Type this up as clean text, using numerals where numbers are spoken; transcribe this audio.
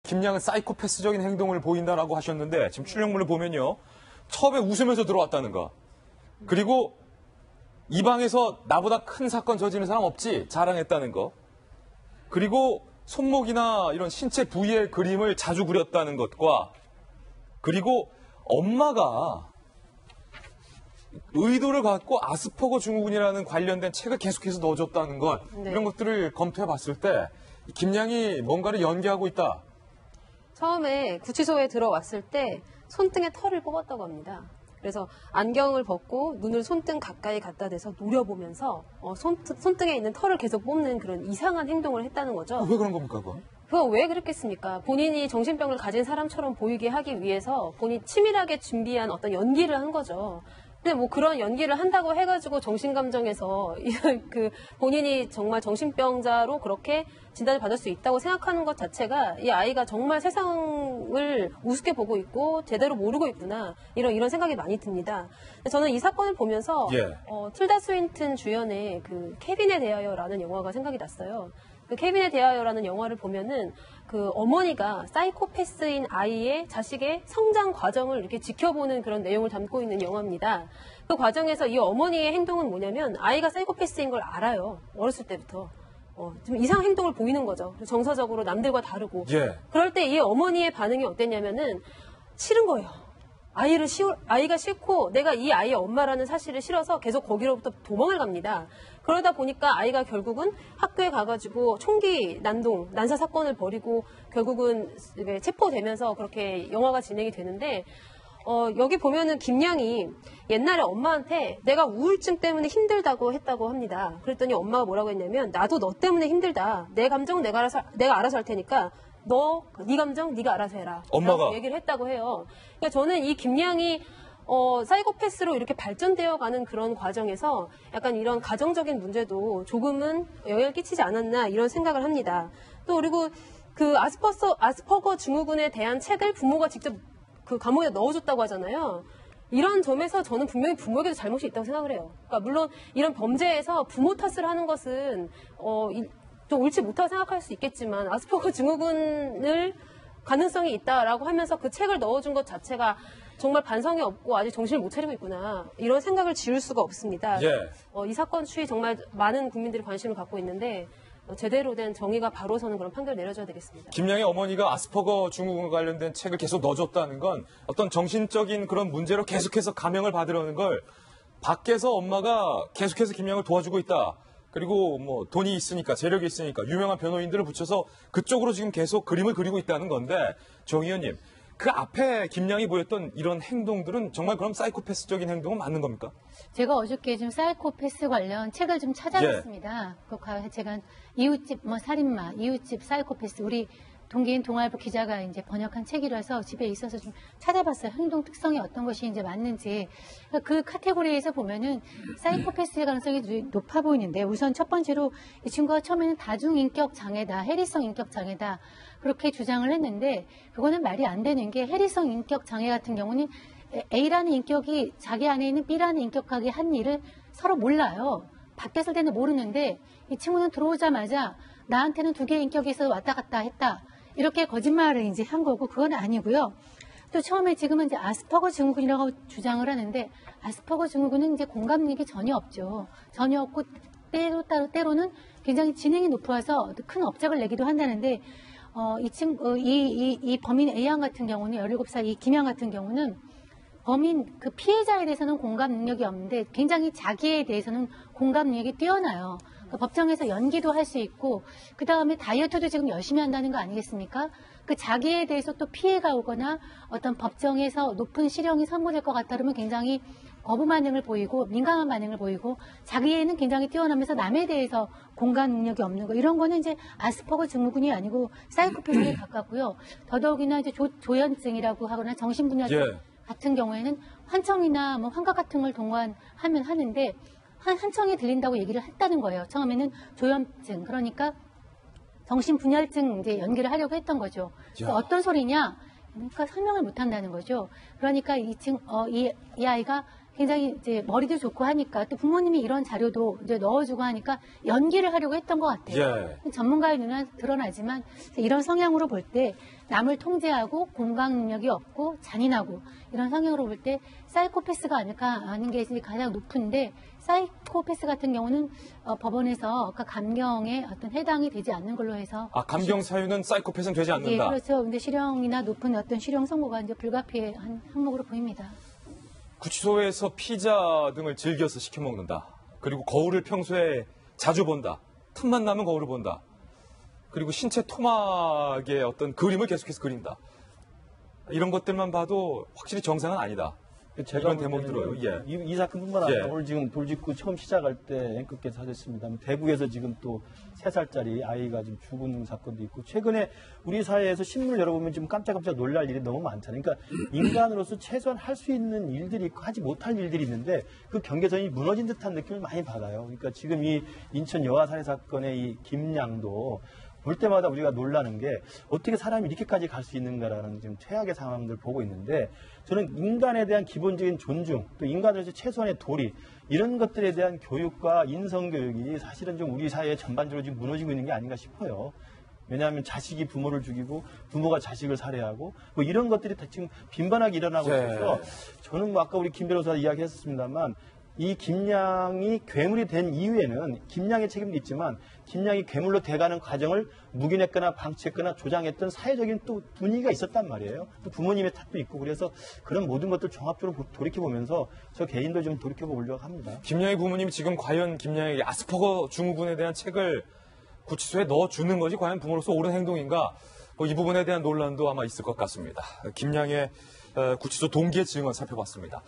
김양은 사이코패스적인 행동을 보인다라고 하셨는데 지금 출력물을 보면요. 처음에 웃으면서 들어왔다는 거. 그리고 이 방에서 나보다 큰 사건 저지른 사람 없지? 자랑했다는 거. 그리고 손목이나 이런 신체 부위의 그림을 자주 그렸다는 것과 그리고 엄마가 의도를 갖고 아스퍼거 증후군이라는 관련된 책을 계속해서 넣어줬다는 것. 네. 이런 것들을 검토해 봤을 때 김양이 뭔가를 연기하고 있다. 처음에 구치소에 들어왔을 때 손등에 털을 뽑았다고 합니다. 그래서 안경을 벗고 눈을 손등 가까이 갖다 대서 노려보면서 손등에 있는 털을 계속 뽑는 그런 이상한 행동을 했다는 거죠. 왜 그런 겁니까, 그거? 그거 왜 그랬겠습니까? 본인이 정신병을 가진 사람처럼 보이게 하기 위해서 본인이 치밀하게 준비한 어떤 연기를 한 거죠. 근데 뭐 그런 연기를 한다고 해가지고 정신감정에서 그 본인이 정말 정신병자로 그렇게 진단을 받을 수 있다고 생각하는 것 자체가 이 아이가 정말 세상을 우습게 보고 있고 제대로 모르고 있구나 이런 생각이 많이 듭니다. 저는 이 사건을 보면서 틸다 스윈튼 주연의 그 케빈에 대하여라는 영화가 생각이 났어요. 그 케빈에 대하여라는 영화를 보면은 그 어머니가 사이코패스인 아이의 자식의 성장 과정을 이렇게 지켜보는 그런 내용을 담고 있는 영화입니다. 그 과정에서 이 어머니의 행동은 뭐냐면 아이가 사이코패스인 걸 알아요. 어렸을 때부터. 좀 이상한 행동을 보이는 거죠. 정서적으로 남들과 다르고. 그럴 때 이 어머니의 반응이 어땠냐면은 싫은 거예요. 아이가 싫고 내가 이 아이의 엄마라는 사실을 싫어서 계속 거기로부터 도망을 갑니다. 그러다 보니까 아이가 결국은 학교에 가가지고 총기 난사 사건을 벌이고 결국은 체포되면서 그렇게 영화가 진행이 되는데 여기 보면은 김양이 옛날에 엄마한테 내가 우울증 때문에 힘들다고 했다고 합니다. 그랬더니 엄마가 뭐라고 했냐면 나도 너 때문에 힘들다. 내 감정은 내가 알아서 할 테니까 네 감정 네가 알아서 해라. 엄마가 얘기를 했다고 해요. 그러니까 저는 이 김양이 사이코패스로 이렇게 발전되어 가는 그런 과정에서 약간 이런 가정적인 문제도 조금은 영향을 끼치지 않았나 이런 생각을 합니다. 또 그리고 그 아스퍼거 증후군에 대한 책을 부모가 직접 그 감옥에 넣어줬다고 하잖아요. 이런 점에서 저는 분명히 부모에게도 잘못이 있다고 생각을 해요. 그러니까 물론 이런 범죄에서 부모 탓을 하는 것은 좀 옳지 못하다고 생각할 수 있겠지만 아스퍼거 증후군을 가능성이 있다라고 하면서 그 책을 넣어준 것 자체가 정말 반성이 없고 아직 정신을 못 차리고 있구나 이런 생각을 지울 수가 없습니다. 이 사건 추이 정말 많은 국민들이 관심을 갖고 있는데 제대로 된 정의가 바로 서는 그런 판결을 내려줘야 되겠습니다. 김양의 어머니가 아스퍼거 증후군과 관련된 책을 계속 넣어줬다는 건 어떤 정신적인 그런 문제로 계속해서 감형을 받으려는 걸 밖에서 엄마가 계속해서 김양을 도와주고 있다. 그리고 뭐 돈이 있으니까 재력이 있으니까 유명한 변호인들을 붙여서 그쪽으로 지금 계속 그림을 그리고 있다는 건데 정 의원님 그 앞에 김양이 보였던 이런 행동들은 정말 그럼 사이코패스적인 행동은 맞는 겁니까? 제가 어저께 좀 사이코패스 관련 책을 좀 찾아봤습니다. 제가 이웃집 살인마, 이웃집 사이코패스 우리 동기인 동아일보 기자가 이제 번역한 책이라서 집에 있어서 좀 찾아봤어요. 행동 특성이 어떤 것이 이제 맞는지. 그 카테고리에서 보면은 사이코패스의 가능성이 높아 보이는데 우선 첫 번째로 이 친구가 처음에는 다중인격 장애다, 해리성 인격 장애다 그렇게 주장을 했는데 그거는 말이 안 되는 게 해리성 인격 장애 같은 경우는 A라는 인격이 자기 안에 있는 B라는 인격하게 한 일을 서로 몰라요. 밖에서 때는 모르는데 이 친구는 들어오자마자 나한테는 두 개의 인격이 있어서 왔다 갔다 했다. 이렇게 거짓말을 이제 한 거고 그건 아니고요. 또 처음에 지금은 이제 아스퍼거 증후군이라고 주장을 하는데 아스퍼거 증후군은 이제 공감 능력이 전혀 없죠. 전혀 없고 때로는 굉장히 지능이 높아서 큰 업적을 내기도 한다는데 이 범인 A양 같은 경우는 17살 이 김양 같은 경우는 범인 그 피해자에 대해서는 공감 능력이 없는데 굉장히 자기에 대해서는 공감 능력이 뛰어나요. 그러니까 법정에서 연기도 할 수 있고 그 다음에 다이어트도 지금 열심히 한다는 거 아니겠습니까? 그 자기에 대해서 또 피해가 오거나 어떤 법정에서 높은 실형이 선고될 것 같다 그러면 굉장히 거부 반응을 보이고 민감한 반응을 보이고 자기에는 굉장히 뛰어나면서 남에 대해서 공감 능력이 없는 거 이런 거는 이제 아스퍼거 증후군이 아니고 사이코패스에 가깝고요. 더더욱이나 이제 조현증이라고 하거나 정신분야증 같은 경우에는 환청이나 뭐 환각 같은 걸 동반하면 하는데 한청이 들린다고 얘기를 했다는 거예요. 처음에는 조현증 그러니까 정신분열증 이제 연기를 하려고 했던 거죠. 그러니까 어떤 소리냐? 그러니까 설명을 못 한다는 거죠. 그러니까 이 아이가 굉장히 이제 머리도 좋고 하니까 또 부모님이 이런 자료도 이제 넣어주고 하니까 연기를 하려고 했던 것 같아요. 예. 전문가의 눈은 드러나지만 이런 성향으로 볼 때 남을 통제하고 공감 능력이 없고 잔인하고 이런 성향으로 볼 때 사이코패스가 아닐까 하는 게 이제 가장 높은데 사이코패스 같은 경우는 법원에서 그 감경에 어떤 해당이 되지 않는 걸로 해서 감경 사유는 사이코패스는 되지 예, 않는다. 그렇죠. 근데 실형이나 높은 어떤 실형 선고가 이제 불가피한 항목으로 보입니다. 구치소에서 피자 등을 즐겨서 시켜 먹는다. 그리고 거울을 평소에 자주 본다. 틈만 나면 거울을 본다. 그리고 신체 토막의 어떤 그림을 계속해서 그린다. 이런 것들만 봐도 확실히 정상은 아니다. 제가 이런 대목이 들어요. 예. 이 사건뿐만 아니라 예. 오늘 지금 돌직구 처음 시작할 때 앵커께서 하셨습니다. 대구에서 지금 또 3살짜리 아이가 지금 죽은 사건도 있고 최근에 우리 사회에서 신문을 열어보면 지금 깜짝깜짝 놀랄 일이 너무 많잖아요. 그러니까 인간으로서 최소한 할 수 있는 일들이 있고 하지 못할 일들이 있는데 그 경계선이 무너진 듯한 느낌을 많이 받아요. 그러니까 지금 이 인천 여아 살해 사건의 이 김양도 볼 때마다 우리가 놀라는 게 어떻게 사람이 이렇게까지 갈 수 있는가라는 지금 최악의 상황들 보고 있는데 저는 인간에 대한 기본적인 존중 또 인간으로서 최소한의 도리 이런 것들에 대한 교육과 인성교육이 사실은 좀 우리 사회에 전반적으로 지금 무너지고 있는 게 아닌가 싶어요. 왜냐하면 자식이 부모를 죽이고 부모가 자식을 살해하고 뭐 이런 것들이 다 지금 빈번하게 일어나고 있어서 저는 뭐 아까 우리 김 변호사 이야기했었습니다만 이 김양이 괴물이 된 이후에는 김양의 책임도 있지만 김양이 괴물로 돼가는 과정을 묵인했거나 방치했거나 조장했던 사회적인 또 분위기가 있었단 말이에요. 또 부모님의 탓도 있고 그래서 그런 모든 것들 종합적으로 돌이켜보면서 저 개인도 좀 돌이켜보려고 합니다. 김양의 부모님이 지금 과연 김양에게 아스퍼거 증후군에 대한 책을 구치소에 넣어주는 것이 과연 부모로서 옳은 행동인가? 이 부분에 대한 논란도 아마 있을 것 같습니다. 김양의 구치소 동기의 증언 살펴봤습니다.